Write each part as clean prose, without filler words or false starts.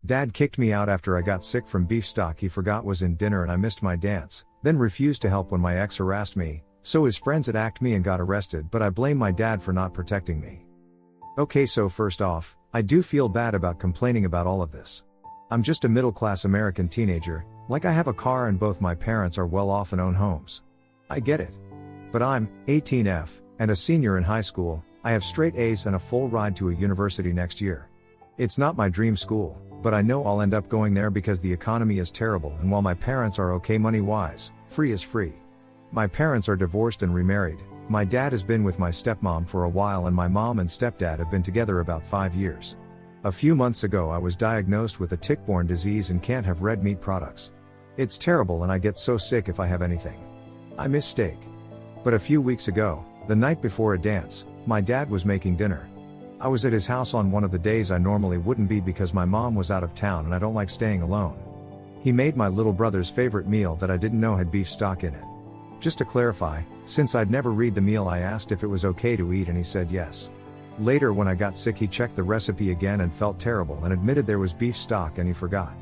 Dad kicked me out after I got sick from beef stock he forgot was in dinner and I missed my dance, then refused to help when my ex harassed me, so his friends attacked me and got arrested, but I blame my dad for not protecting me. Okay, so first off, I do feel bad about complaining about all of this. I'm just a middle-class American teenager, like I have a car and both my parents are well off and own homes. I get it. But I'm 18F, and a senior in high school. I have straight A's and a full ride to a university next year. It's not my dream school, but I know I'll end up going there because the economy is terrible, and while my parents are okay money-wise, free is free. My parents are divorced and remarried. My dad has been with my stepmom for a while and my mom and stepdad have been together about 5 years. A few months ago I was diagnosed with a tick-borne disease and can't have red meat products. It's terrible and I get so sick if I have anything. I miss steak. But a few weeks ago, the night before a dance, my dad was making dinner. I was at his house on one of the days I normally wouldn't be because my mom was out of town and I don't like staying alone. He made my little brother's favorite meal that I didn't know had beef stock in it. Just to clarify, since I'd never read the meal, I asked if it was okay to eat and he said yes. Later when I got sick he checked the recipe again and felt terrible and admitted there was beef stock and he forgot.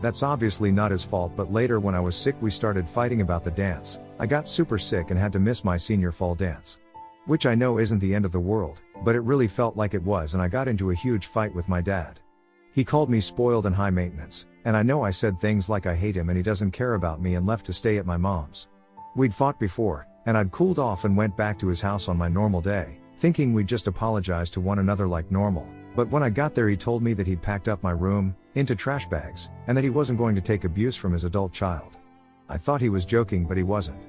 That's obviously not his fault, but later when I was sick we started fighting about the dance. I got super sick and had to miss my senior fall dance. Which I know isn't the end of the world, but it really felt like it was, and I got into a huge fight with my dad. He called me spoiled and high maintenance, and I know I said things like I hate him and he doesn't care about me, and left to stay at my mom's. We'd fought before, and I'd cooled off and went back to his house on my normal day, thinking we'd just apologize to one another like normal, but when I got there he told me that he'd packed up my room, into trash bags, and that he wasn't going to take abuse from his adult child. I thought he was joking, but he wasn't.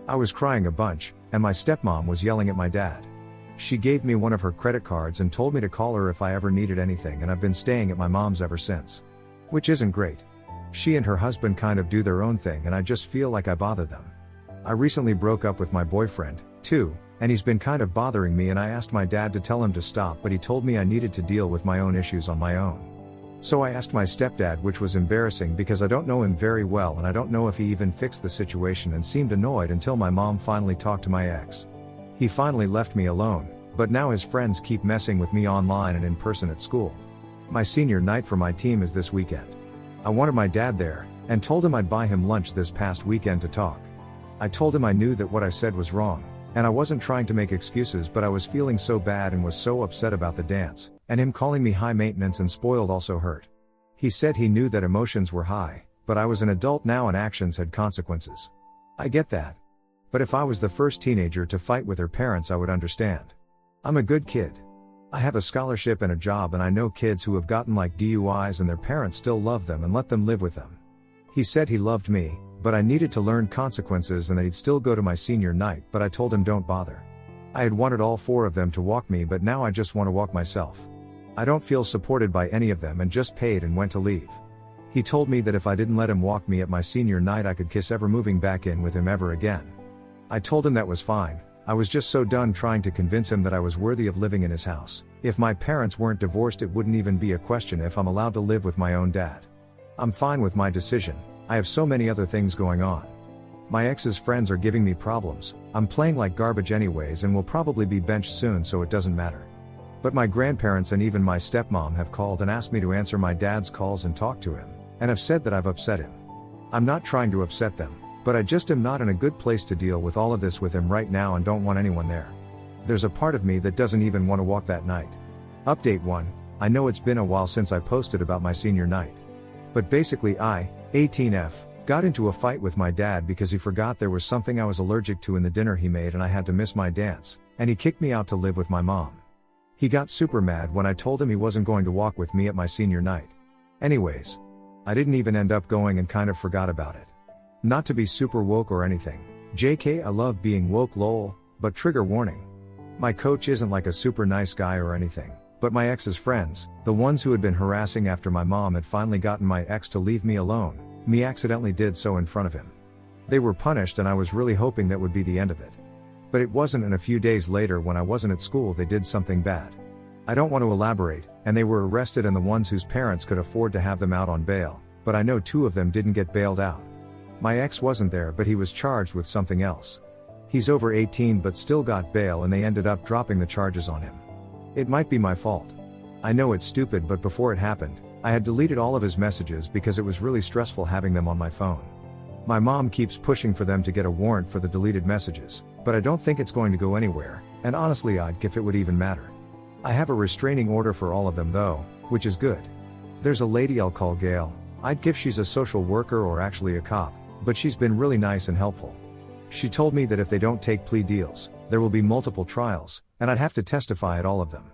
I was crying a bunch, and my stepmom was yelling at my dad. She gave me one of her credit cards and told me to call her if I ever needed anything, and I've been staying at my mom's ever since. Which isn't great. She and her husband kind of do their own thing and I just feel like I bother them. I recently broke up with my boyfriend, too, and he's been kind of bothering me, and I asked my dad to tell him to stop, but he told me I needed to deal with my own issues on my own. So I asked my stepdad, which was embarrassing because I don't know him very well and I don't know if he even fixed the situation, and seemed annoyed until my mom finally talked to my ex. He finally left me alone, but now his friends keep messing with me online and in person at school. My senior night for my team is this weekend. I wanted my dad there, and told him I'd buy him lunch this past weekend to talk. I told him I knew that what I said was wrong, and I wasn't trying to make excuses, but I was feeling so bad and was so upset about the dance, and him calling me high maintenance and spoiled also hurt. He said he knew that emotions were high, but I was an adult now and actions had consequences. I get that. But if I was the first teenager to fight with her parents I would understand. I'm a good kid. I have a scholarship and a job, and I know kids who have gotten like DUIs and their parents still love them and let them live with them. He said he loved me, but I needed to learn consequences and that he'd still go to my senior night, but I told him don't bother. I had wanted all 4 of them to walk me, but now I just want to walk myself. I don't feel supported by any of them and just paid and went to leave. He told me that if I didn't let him walk me at my senior night I could kiss ever moving back in with him ever again. I told him that was fine. I was just so done trying to convince him that I was worthy of living in his house. If my parents weren't divorced it wouldn't even be a question if I'm allowed to live with my own dad. I'm fine with my decision. I have so many other things going on. My ex's friends are giving me problems. I'm playing like garbage anyways and will probably be benched soon, so it doesn't matter. But my grandparents and even my stepmom have called and asked me to answer my dad's calls and talk to him, and have said that I've upset him. I'm not trying to upset them, but I just am not in a good place to deal with all of this with him right now and don't want anyone there. There's a part of me that doesn't even want to walk that night. Update 1. I know it's been a while since I posted about my senior night. But basically I, 18F, got into a fight with my dad because he forgot there was something I was allergic to in the dinner he made and I had to miss my dance, and he kicked me out to live with my mom. He got super mad when I told him he wasn't going to walk with me at my senior night. Anyways, I didn't even end up going and kind of forgot about it. Not to be super woke or anything. JK, I love being woke lol, but trigger warning. My coach isn't like a super nice guy or anything, but my ex's friends, the ones who had been harassing after my mom had finally gotten my ex to leave me alone, me accidentally did so in front of him. They were punished and I was really hoping that would be the end of it. But it wasn't, and a few days later when I wasn't at school they did something bad. I don't want to elaborate, and they were arrested, and the ones whose parents could afford to have them out on bail, but I know 2 of them didn't get bailed out. My ex wasn't there, but he was charged with something else. He's over 18 but still got bail, and they ended up dropping the charges on him. It might be my fault. I know it's stupid, but before it happened, I had deleted all of his messages because it was really stressful having them on my phone. My mom keeps pushing for them to get a warrant for the deleted messages, but I don't think it's going to go anywhere, and honestly I'd give it would even matter. I have a restraining order for all of them though, which is good. There's a lady I'll call Gail. I'd give she's a social worker or actually a cop, but she's been really nice and helpful. She told me that if they don't take plea deals, there will be multiple trials, and I'd have to testify at all of them.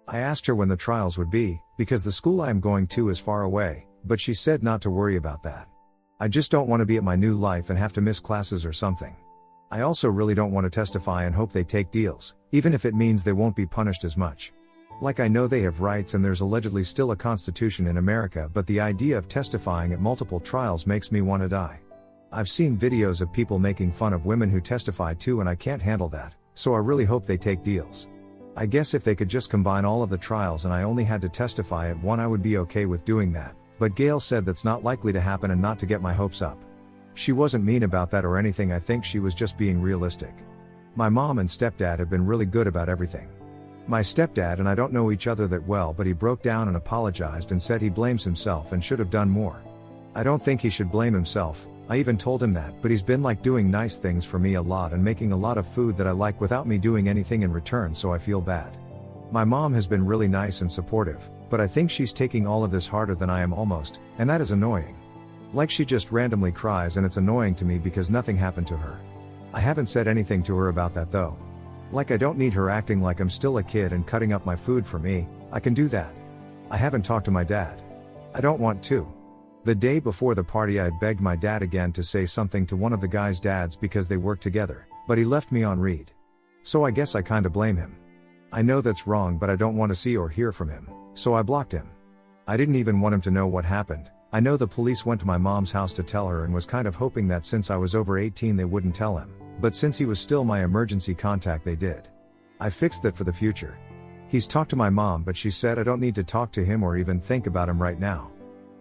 I asked her when the trials would be, because the school I am going to is far away, but she said not to worry about that. I just don't want to be at my new life and have to miss classes or something. I also really don't want to testify and hope they take deals, even if it means they won't be punished as much. Like I know they have rights and there's allegedly still a constitution in America, but the idea of testifying at multiple trials makes me want to die. I've seen videos of people making fun of women who testify too, and I can't handle that, so I really hope they take deals. I guess if they could just combine all of the trials and I only had to testify at one, I would be okay with doing that, but Gail said that's not likely to happen and not to get my hopes up. She wasn't mean about that or anything, I think she was just being realistic. My mom and stepdad have been really good about everything. My stepdad and I don't know each other that well, but he broke down and apologized and said he blames himself and should have done more. I don't think he should blame himself, I even told him that, but he's been like doing nice things for me a lot and making a lot of food that I like without me doing anything in return, so I feel bad. My mom has been really nice and supportive, but I think she's taking all of this harder than I am almost, and that is annoying. Like she just randomly cries and it's annoying to me because nothing happened to her. I haven't said anything to her about that though. Like I don't need her acting like I'm still a kid and cutting up my food for me, I can do that. I haven't talked to my dad. I don't want to. The day before the party I had begged my dad again to say something to one of the guys' dads because they work together, but he left me on read. So I guess I kinda blame him. I know that's wrong, but I don't want to see or hear from him, so I blocked him. I didn't even want him to know what happened. I know the police went to my mom's house to tell her and was kind of hoping that since I was over 18 they wouldn't tell him, but since he was still my emergency contact they did. I fixed that for the future. He's talked to my mom, but she said I don't need to talk to him or even think about him right now.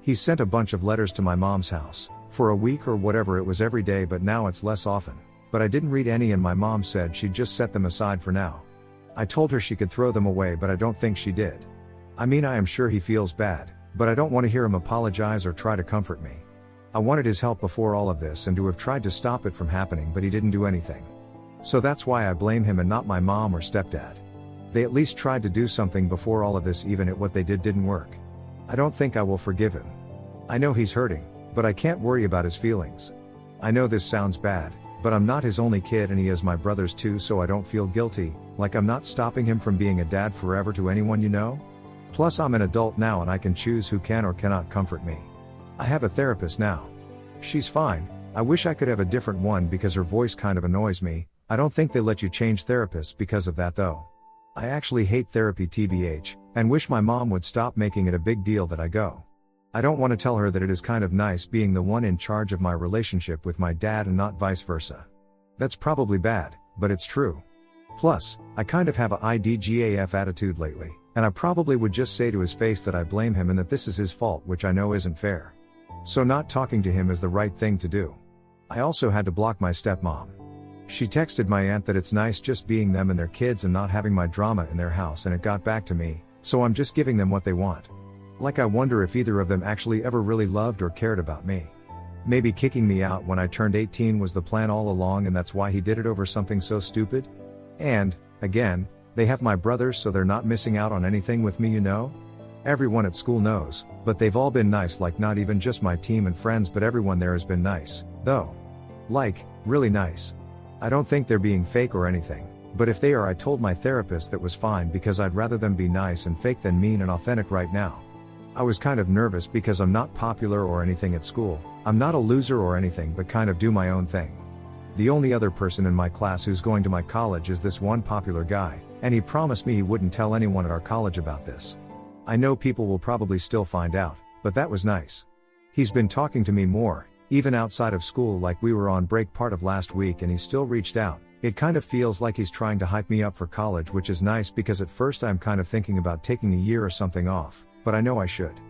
He sent a bunch of letters to my mom's house, for a week or whatever it was every day, but now it's less often. But I didn't read any and my mom said she'd just set them aside for now. I told her she could throw them away, but I don't think she did. I mean, I am sure he feels bad, but I don't want to hear him apologize or try to comfort me. I wanted his help before all of this and to have tried to stop it from happening, but he didn't do anything. So that's why I blame him and not my mom or stepdad. They at least tried to do something before all of this, even if what they did didn't work. I don't think I will forgive him. I know he's hurting, but I can't worry about his feelings. I know this sounds bad, but I'm not his only kid and he has my brothers too, so I don't feel guilty, like I'm not stopping him from being a dad forever to anyone, you know? Plus I'm an adult now and I can choose who can or cannot comfort me. I have a therapist now. She's fine. I wish I could have a different one because her voice kind of annoys me. I don't think they let you change therapists because of that though. I actually hate therapy tbh, and wish my mom would stop making it a big deal that I go. I don't want to tell her that it is kind of nice being the one in charge of my relationship with my dad and not vice versa. That's probably bad, but it's true. Plus, I kind of have a IDGAF attitude lately, and I probably would just say to his face that I blame him and that this is his fault, which I know isn't fair. So not talking to him is the right thing to do. I also had to block my stepmom. She texted my aunt that it's nice just being them and their kids and not having my drama in their house, and it got back to me, so I'm just giving them what they want. Like I wonder if either of them actually ever really loved or cared about me. Maybe kicking me out when I turned 18 was the plan all along and that's why he did it over something so stupid? And, again, they have my brothers, so they're not missing out on anything with me, you know? Everyone at school knows, but they've all been nice, like not even just my team and friends, but everyone there has been nice, though. Like, really nice. I don't think they're being fake or anything, but if they are, I told my therapist that was fine because I'd rather them be nice and fake than mean and authentic right now. I was kind of nervous because I'm not popular or anything at school, I'm not a loser or anything, but kind of do my own thing. The only other person in my class who's going to my college is this one popular guy, and he promised me he wouldn't tell anyone at our college about this. I know people will probably still find out, but that was nice. He's been talking to me more, even outside of school, like we were on break part of last week and he still reached out. It kind of feels like he's trying to hype me up for college, which is nice because at first I'm kind of thinking about taking a year or something off, but I know I should.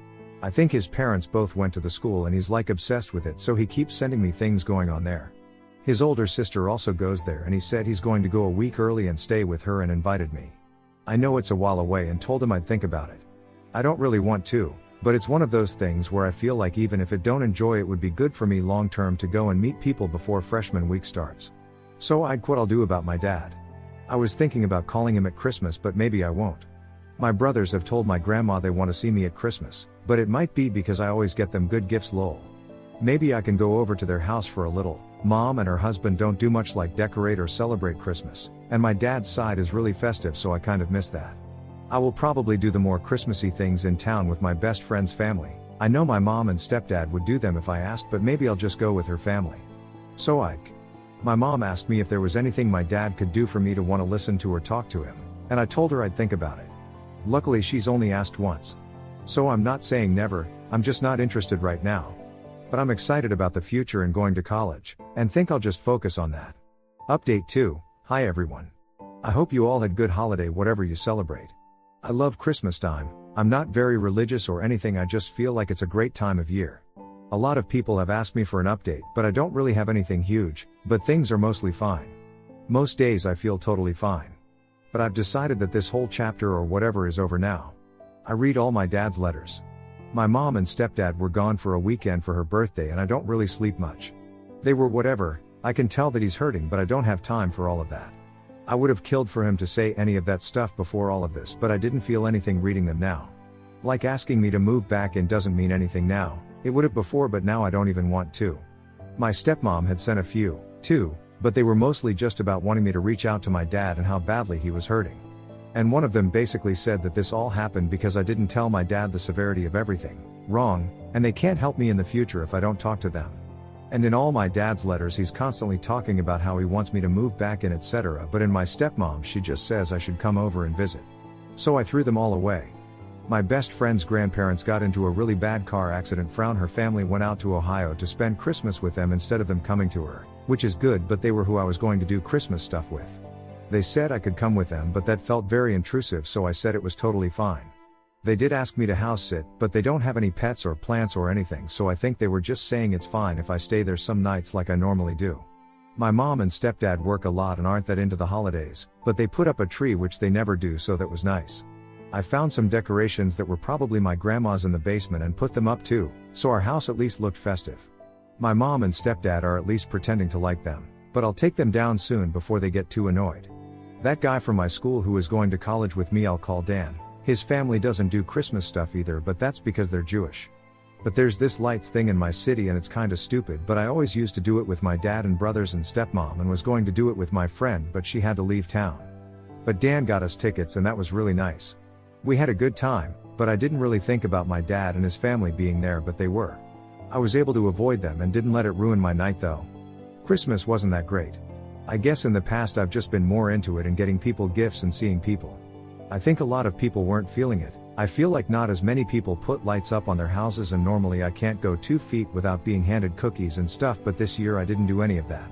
I think his parents both went to the school and he's like obsessed with it, so he keeps sending me things going on there. His older sister also goes there and he said he's going to go a week early and stay with her and invited me. I know it's a while away and told him I'd think about it. I don't really want to, But it's one of those things where I feel like even if it don't enjoy it would be good for me long term to go and meet people before freshman week starts. So I'd what I'll do about my dad. I was thinking about calling him at Christmas, but maybe I won't. My brothers have told my grandma they want to see me at Christmas, but it might be because I always get them good gifts lol. Maybe I can go over to their house for a little. Mom and her husband don't do much like decorate or celebrate Christmas, and my dad's side is really festive, so I kind of miss that. I will probably do the more Christmassy things in town with my best friend's family. I know my mom and stepdad would do them if I asked, but maybe I'll just go with her family. So my mom asked me if there was anything my dad could do for me to want to listen to or talk to him, and I told her I'd think about it. Luckily she's only asked once. So I'm not saying never, I'm just not interested right now. But I'm excited about the future and going to college, and think I'll just focus on that. Update 2, hi everyone. I hope you all had good holiday whatever you celebrate. I love Christmas time. I'm not very religious or anything, I just feel like it's a great time of year. A lot of people have asked me for an update, but I don't really have anything huge, but things are mostly fine. Most days I feel totally fine. But I've decided that this whole chapter or whatever is over now. I read all my dad's letters. My mom and stepdad were gone for a weekend for her birthday and I don't really sleep much. They were whatever, I can tell that he's hurting, but I don't have time for all of that. I would have killed for him to say any of that stuff before all of this, but I didn't feel anything reading them now. Like asking me to move back in doesn't mean anything now, it would have before, but now I don't even want to. My stepmom had sent a few, too, but they were mostly just about wanting me to reach out to my dad and how badly he was hurting. And one of them basically said that this all happened because I didn't tell my dad the severity of everything wrong, and they can't help me in the future if I don't talk to them. And in all my dad's letters he's constantly talking about how he wants me to move back in, etc., but in my stepmom she just says I should come over and visit. So I threw them all away. My best friend's grandparents got into a really bad car accident. Her family went out to Ohio to spend Christmas with them instead of them coming to her, which is good, but they were who I was going to do Christmas stuff with. They said I could come with them, but that felt very intrusive, so I said it was totally fine. They did ask me to house sit, but they don't have any pets or plants or anything, so I think they were just saying it's fine if I stay there some nights like I normally do. My mom and stepdad work a lot and aren't that into the holidays, but they put up a tree, which they never do, so that was nice. I found some decorations that were probably my grandma's in the basement and put them up too, so our house at least looked festive. My mom and stepdad are at least pretending to like them, but I'll take them down soon before they get too annoyed. That guy from my school who is going to college with me I'll call Dan. His family doesn't do Christmas stuff either, but that's because they're Jewish. But there's this lights thing in my city and it's kinda stupid, but I always used to do it with my dad and brothers and stepmom, and was going to do it with my friend, but she had to leave town. But Dan got us tickets and that was really nice. We had a good time, but I didn't really think about my dad and his family being there, but they were. I was able to avoid them and didn't let it ruin my night though. Christmas wasn't that great. I guess in the past I've just been more into it and getting people gifts and seeing people. I think a lot of people weren't feeling it. I feel like not as many people put lights up on their houses, and normally I can't go 2 feet without being handed cookies and stuff, but this year I didn't do any of that.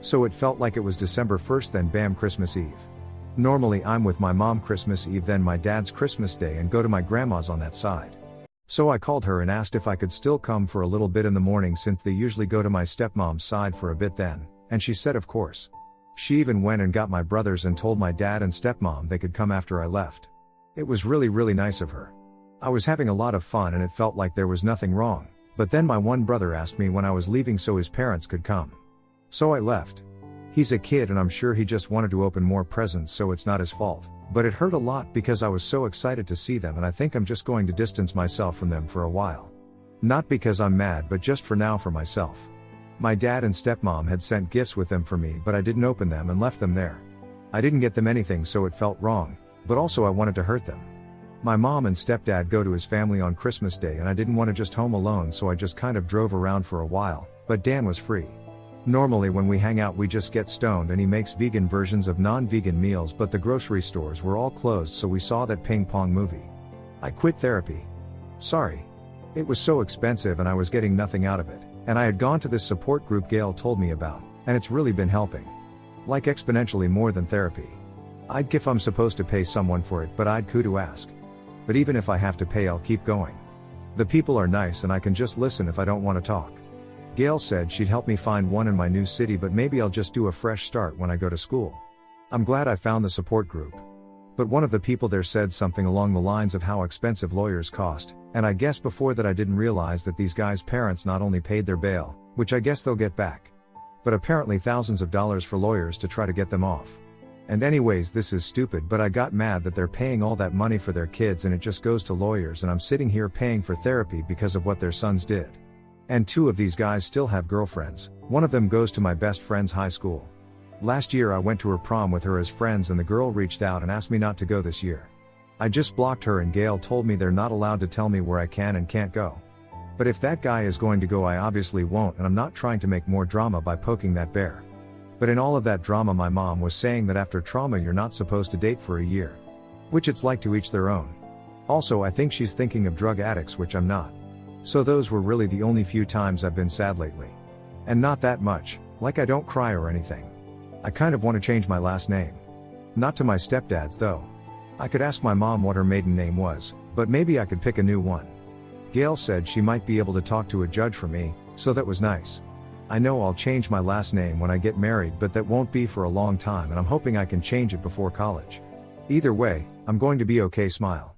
So it felt like it was December 1st, then bam, Christmas Eve. Normally I'm with my mom Christmas Eve, then my dad's Christmas Day, and go to my grandma's on that side. So I called her and asked if I could still come for a little bit in the morning since they usually go to my stepmom's side for a bit then, and she said of course. She even went and got my brothers and told my dad and stepmom they could come after I left. It was really nice of her. I was having a lot of fun and it felt like there was nothing wrong, but then my one brother asked me when I was leaving so his parents could come. So I left. He's a kid and I'm sure he just wanted to open more presents, so it's not his fault, but it hurt a lot because I was so excited to see them, and I think I'm just going to distance myself from them for a while. Not because I'm mad, but just for now for myself. My dad and stepmom had sent gifts with them for me, but I didn't open them and left them there. I didn't get them anything, so it felt wrong, but also I wanted to hurt them. My mom and stepdad go to his family on Christmas Day and I didn't want to just home alone, so I just kind of drove around for a while, but Dan was free. Normally when we hang out we just get stoned and he makes vegan versions of non-vegan meals, but the grocery stores were all closed, so we saw that ping pong movie. I quit therapy. Sorry. It was so expensive and I was getting nothing out of it. And I had gone to this support group Gail told me about, and it's really been helping. Like exponentially more than therapy. I'd if I'm supposed to pay someone for it, but I'd to ask. But even if I have to pay, I'll keep going. The people are nice and I can just listen if I don't want to talk. Gail said she'd help me find one in my new city, but maybe I'll just do a fresh start when I go to school. I'm glad I found the support group. But one of the people there said something along the lines of how expensive lawyers cost, And I guess before that I didn't realize that these guys' parents not only paid their bail, which I guess they'll get back, but apparently thousands of dollars for lawyers to try to get them off. And anyways, this is stupid, but I got mad that they're paying all that money for their kids and it just goes to lawyers, and I'm sitting here paying for therapy because of what their sons did. And 2 of these guys still have girlfriends. One of them goes to my best friend's high school. Last year I went to her prom with her as friends and the girl reached out and asked me not to go this year. I just blocked her and Gail told me they're not allowed to tell me where I can and can't go. But if that guy is going to go, I obviously won't, and I'm not trying to make more drama by poking that bear. But in all of that drama my mom was saying that after trauma you're not supposed to date for a year. Which it's like, to each their own. Also, I think she's thinking of drug addicts, which I'm not. So those were really the only few times I've been sad lately. And not that much, like I don't cry or anything. I kind of want to change my last name. Not to my stepdad's though. I could ask my mom what her maiden name was, but maybe I could pick a new one. Gail said she might be able to talk to a judge for me, so that was nice. I know I'll change my last name when I get married, but that won't be for a long time, and I'm hoping I can change it before college. Either way, I'm going to be okay. Smile.